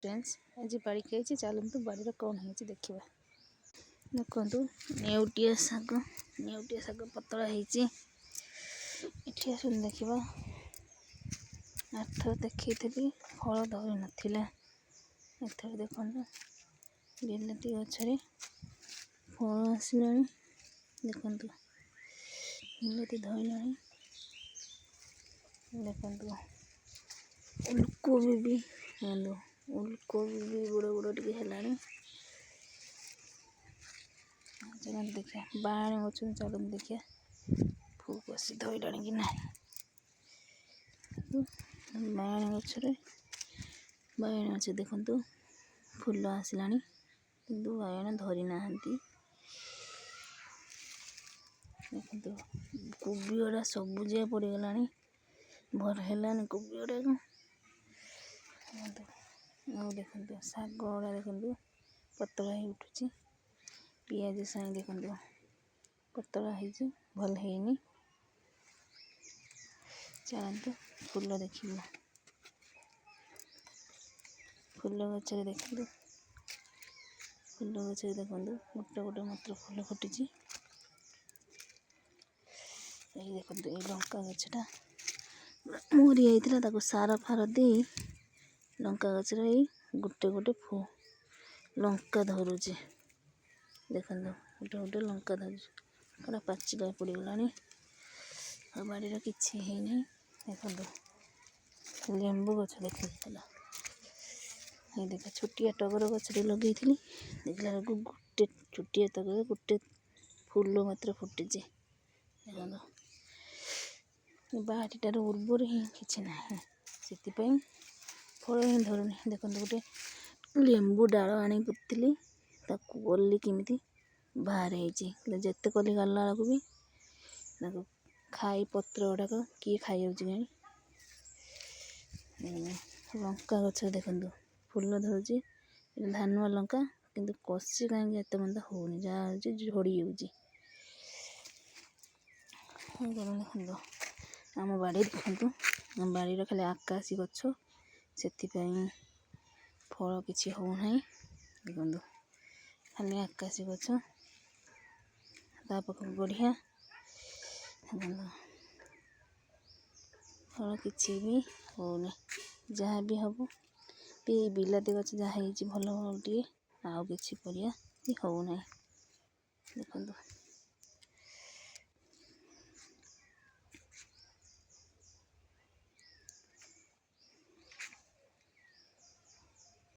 Friends आज बाड़ी खाई चलतु बाड़ी कौन है देखा देखु नेउटिया शाग पतला होती आस देखा आरथर देखी फल धरी नाला एथर देखु बिलाती गचरे फल आसला देखु बिलाती धरला देखु उलकोबी भी उलकोबी भी बड़ बड़ टे है चलते देखिए बाण गच चलते देखिए फूल कषि धरला कि ना बाण गचरे बाण गच देखु फूल आसला किंतु बाण धरी ना देखु कोबी गुड़ा सबुजिया पड़गला भर है कोबी गुड़ा देखु शाग गुड़ा देखु पतला ही उठुची पियाज साई देखु पतला है भल है चलते फूल देखिए फूल गचरे देखु फूल गचरे देखु गोटे गोटे मात्र फूल फुटी देखो ये लंका गछटा मरी जाता सार फार दे लंका गचर गोटे गोटे लंका धरुचे देखो गोटे गोटे लंका धरुचे पाचिला पड़गला बाड़ी किसी है नहीं देखो लेंबू गच देख छोटिया टगर गचरे लगे देखला गोटे छोटिया टगर गोटे फूल मात्र फुटी देखो बाड़ीटार उर्वर ही किसी ना से फल ही धरुनी देखो गोटे लेंबू डाल आनी पुतली गली किमी बाहर होते कली गला भी खाई पत्र गुड़ाक किए खाई लंका गच देखु फूल धरुची धानुआ लंका किंतु कषि कहीं एत मंदा होनी जहाँ झड़ी देखु आम बाड़ी देखु आम बाड़ी खाली आकाशी गछ से फल किसी होना देखु खाली आकाशी गछ पाख बढ़िया फल किसी भी होना जहाँ भी हम बिलाती गछ जहाँ भल टे आउ कि परिया होना देखु।